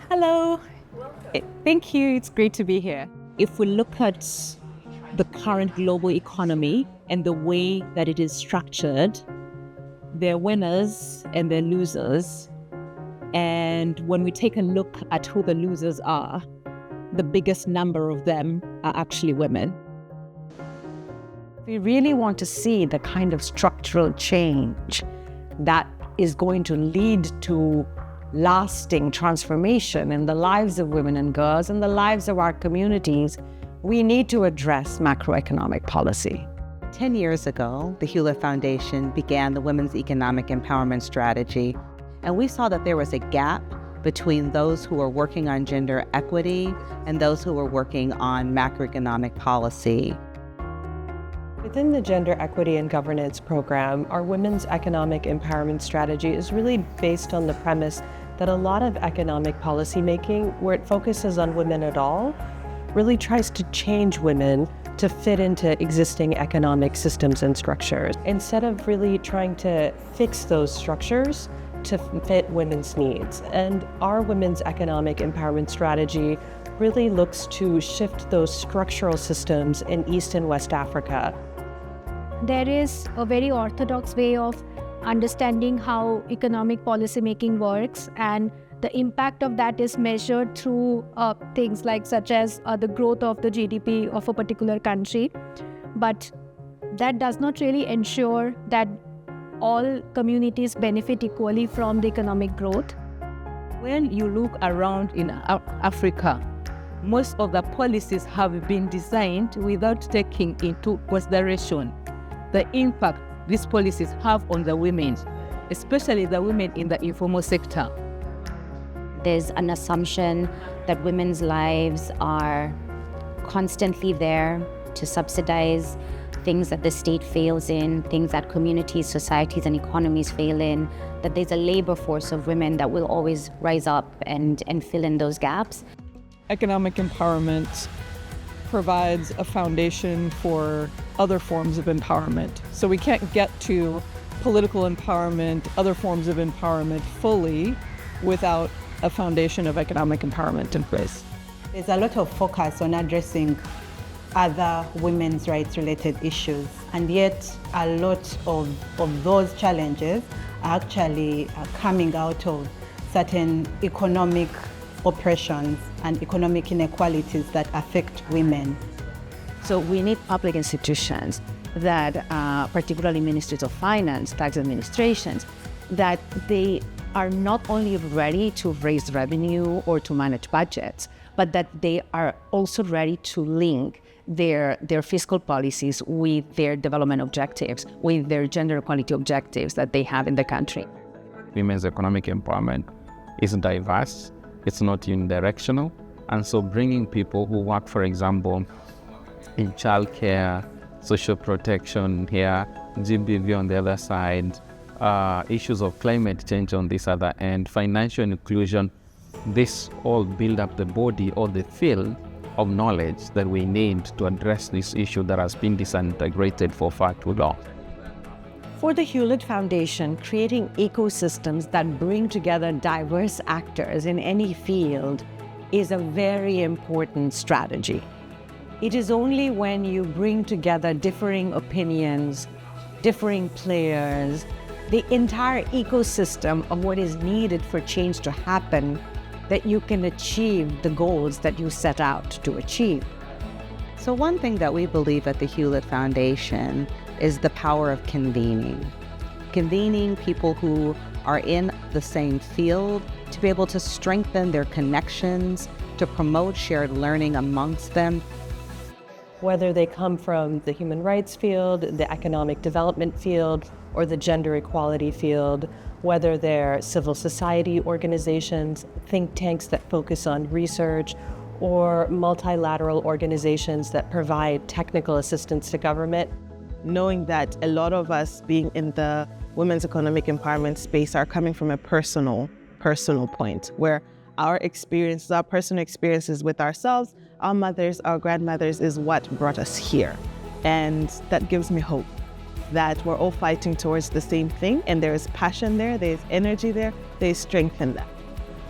Hello. Thank you. It's great to be here. If we look at the current global economy and the way that it is structured, there are winners and there are losers. And when we take a look at who the losers are, the biggest number of them are actually women. We really want to see the kind of structural change that is going to lead to lasting transformation in the lives of women and girls and the lives of our communities. We need to address macroeconomic policy. 10 years ago, the Hewlett Foundation began the Women's Economic Empowerment Strategy, and we saw that there was a gap between those who were working on gender equity and those who were working on macroeconomic policy. Within the Gender Equity and Governance program, our Women's Economic Empowerment Strategy is really based on the premise that a lot of economic policy making, where it focuses on women at all, really tries to change women to fit into existing economic systems and structures, instead of really trying to fix those structures to fit women's needs. And our Women's Economic Empowerment Strategy really looks to shift those structural systems in East and West Africa. There is a very orthodox way of understanding how economic policy making works, and the impact of that is measured through things like such as the growth of the GDP of a particular country. But that does not really ensure that all communities benefit equally from the economic growth. When you look around in Africa, most of the policies have been designed without taking into consideration the impact these policies have on the women, especially the women in the informal sector. There's an assumption that women's lives are constantly there to subsidize things that the state fails in, things that communities, societies, and economies fail in, that there's a labor force of women that will always rise up and fill in those gaps. Economic empowerment provides a foundation for other forms of empowerment. So we can't get to political empowerment, other forms of empowerment fully without a foundation of economic empowerment in place. There's a lot of focus on addressing other women's rights related issues, and yet a lot of those challenges are actually coming out of certain economic oppressions and economic inequalities that affect women. So we need public institutions that, particularly ministries of finance, tax administrations, that they are not only ready to raise revenue or to manage budgets, but that they are also ready to link their fiscal policies with their development objectives, with their gender equality objectives that they have in the country. Women's economic empowerment is diverse, it's not unidirectional, and so bringing people who work, for example, in childcare, social protection here, GBV on the other side, issues of climate change on this other end, financial inclusion, this all build up the body or the field of knowledge that we need to address this issue that has been disintegrated for far too long. For the Hewlett Foundation, creating ecosystems that bring together diverse actors in any field is a very important strategy. It is only when you bring together differing opinions, differing players, the entire ecosystem of what is needed for change to happen, that you can achieve the goals that you set out to achieve. So one thing that we believe at the Hewlett Foundation is the power of convening. Convening people who are in the same field to be able to strengthen their connections, to promote shared learning amongst them. Whether they come from the human rights field, the economic development field, or the gender equality field, whether they're civil society organizations, think tanks that focus on research, or multilateral organizations that provide technical assistance to government. Knowing that a lot of us being in the women's economic empowerment space are coming from a personal point, where our experiences, our personal experiences with ourselves, our mothers, our grandmothers is what brought us here. And that gives me hope that we're all fighting towards the same thing, and there is passion there, there's energy there, there's strength in that.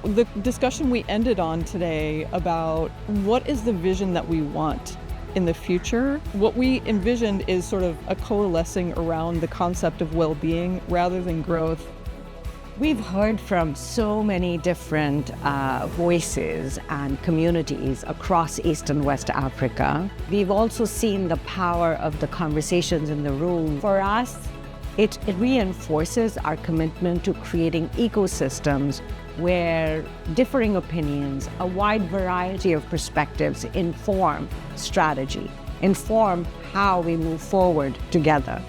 The discussion we ended on today about what is the vision that we want in the future, what we envisioned is sort of a coalescing around the concept of well-being rather than growth. We've heard from so many different voices and communities across East and West Africa. We've also seen the power of the conversations in the room. For us, it reinforces our commitment to creating ecosystems where differing opinions, a wide variety of perspectives inform strategy, inform how we move forward together.